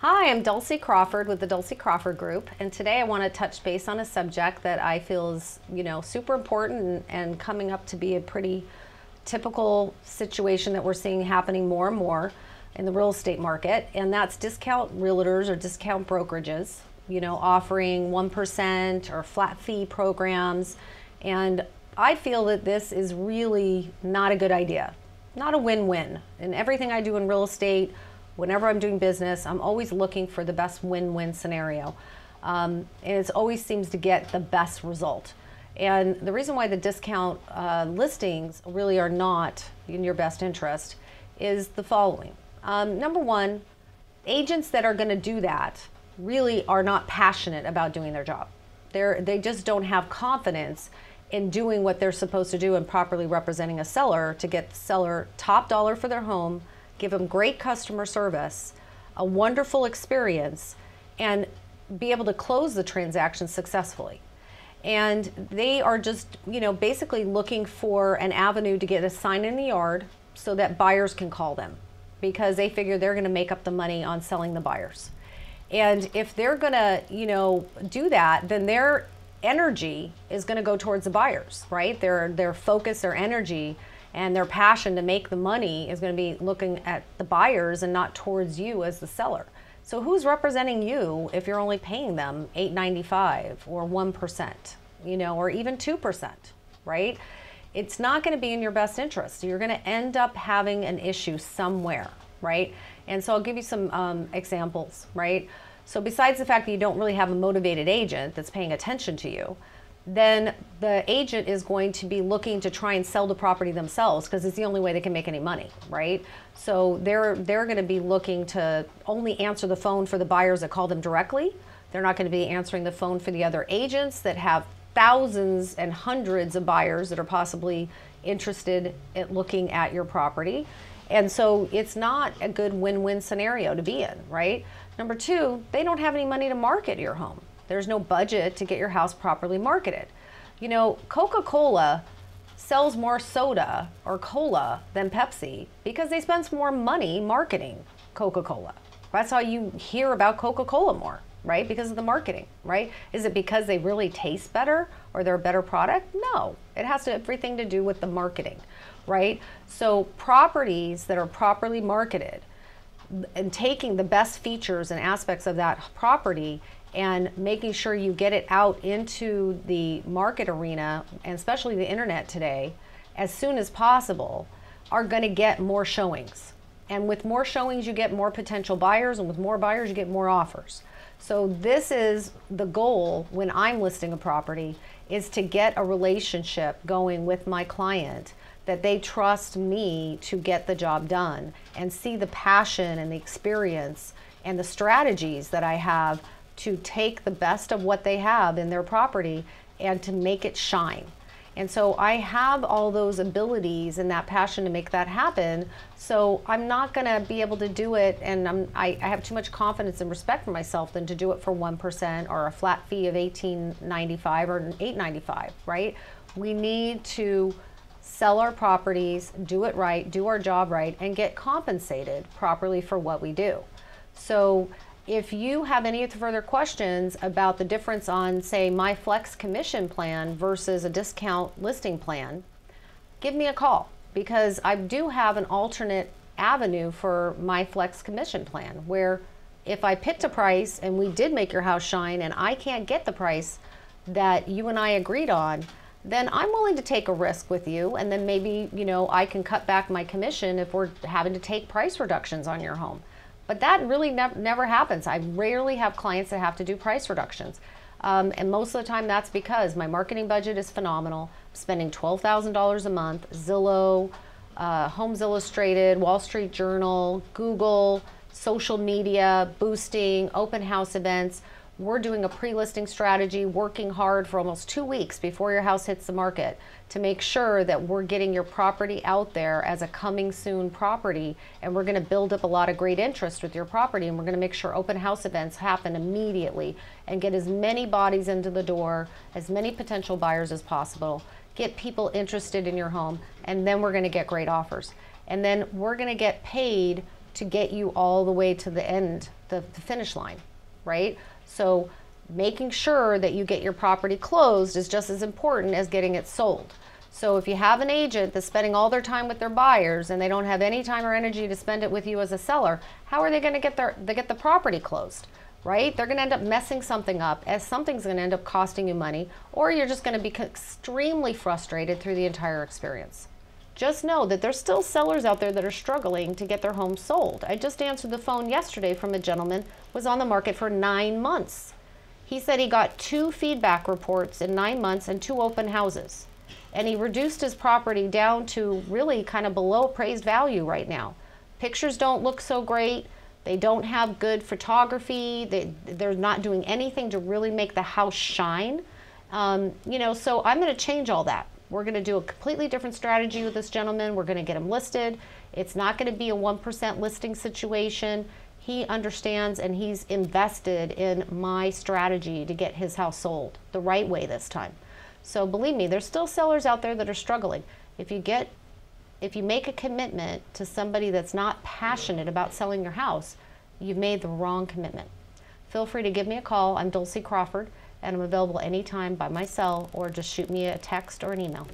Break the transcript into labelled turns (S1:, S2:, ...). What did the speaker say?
S1: Hi, I'm Dulcie Crawford with the Dulcie Crawford Group, and today I want to touch base on a subject that I feel is, super important and coming up to be a pretty typical situation that we're seeing happening more and more in the real estate market, and that's discount realtors or discount brokerages, offering 1% or flat fee programs. And I feel that this is really not a good idea, not a win-win. In everything I do in real estate, whenever I'm doing business, I'm always looking for the best win-win scenario. And it always seems to get the best result. And the reason why the discount listings really are not in your best interest is the following. Number one, agents that are going to do that really are not passionate about doing their job. They just don't have confidence in doing what they're supposed to do and properly representing a seller to get the seller top dollar for their home, give them great customer service, a wonderful experience, and be able to close the transaction successfully. And they are just, basically looking for an avenue to get a sign in the yard so that buyers can call them, because they figure they're going to make up the money on selling the buyers. And if they're going to, do that, then their energy is going to go towards the buyers, right? Their focus, their energy, and their passion to make the money is going to be looking at the buyers and not towards you as the seller. So who's representing you if you're only paying them $8.95 or 1%, or even 2%, right? It's not going to be in your best interest. You're going to end up having an issue somewhere, right? And so I'll give you some examples, right? So besides the fact that you don't really have a motivated agent that's paying attention to you, then the agent is going to be looking to try and sell the property themselves because it's the only way they can make any money, right? So they're going to be looking to only answer the phone for the buyers that call them directly. They're not going to be answering the phone for the other agents that have thousands and hundreds of buyers that are possibly interested in looking at your property. And so it's not a good win-win scenario to be in, right? Number two, they don't have any money to market your home. There's no budget to get your house properly marketed. Coca-Cola sells more soda or cola than Pepsi because they spend more money marketing Coca-Cola. That's how you hear about Coca-Cola more, right? Because of the marketing, right? Is it because they really taste better or they're a better product? No, it has everything to do with the marketing, right? So properties that are properly marketed and taking the best features and aspects of that property and making sure you get it out into the market arena, and especially the internet today, as soon as possible, are going to get more showings. And with more showings, you get more potential buyers, and with more buyers, you get more offers. So this is the goal when I'm listing a property, is to get a relationship going with my client that they trust me to get the job done and see the passion and the experience and the strategies that I have to take the best of what they have in their property and to make it shine. And so I have all those abilities and that passion to make that happen. So I'm not going to be able to do it, and I have too much confidence and respect for myself than to do it for 1% or a flat fee of $18.95 or $8.95, right? We need to sell our properties, do it right, do our job right, and get compensated properly for what we do. So if you have any further questions about the difference on, say, my flex commission plan versus a discount listing plan, give me a call, because I do have an alternate avenue for my flex commission plan, where if I picked a price and we did make your house shine and I can't get the price that you and I agreed on, then I'm willing to take a risk with you, and then maybe, I can cut back my commission if we're having to take price reductions on your home. But that really never happens. I rarely have clients that have to do price reductions. And most of the time that's because my marketing budget is phenomenal. I'm spending $12,000 a month, Zillow, Homes Illustrated, Wall Street Journal, Google, social media, boosting, open house events. We're doing a pre-listing strategy, working hard for almost 2 weeks before your house hits the market to make sure that we're getting your property out there as a coming soon property, and we're going to build up a lot of great interest with your property, and we're going to make sure open house events happen immediately and get as many bodies into the door, as many potential buyers as possible, get people interested in your home, and then we're going to get great offers. And then we're going to get paid to get you all the way to the end, the finish line, right? So making sure that you get your property closed is just as important as getting it sold. So if you have an agent that's spending all their time with their buyers and they don't have any time or energy to spend it with you as a seller, how are they going to get the property closed, right? They're going to end up messing something up, as something's going to end up costing you money, or you're just going to be extremely frustrated through the entire experience. Just know that there's still sellers out there that are struggling to get their home sold. I just answered the phone yesterday from a gentleman who was on the market for 9 months. He said he got 2 feedback reports in 9 months and 2 open houses. And he reduced his property down to really kind of below appraised value right now. Pictures don't look so great. They don't have good photography. They're not doing anything to really make the house shine. You know, so I'm going to change all that. We're going to do a completely different strategy with this gentleman. We're going to get him listed. It's not going to be a 1% listing situation. He understands and he's invested in my strategy to get his house sold the right way this time. So believe me, there's still sellers out there that are struggling. If you make a commitment to somebody that's not passionate about selling your house, you've made the wrong commitment. Feel free to give me a call. I'm Dulcie Crawford, and I'm available anytime by my cell, or just shoot me a text or an email.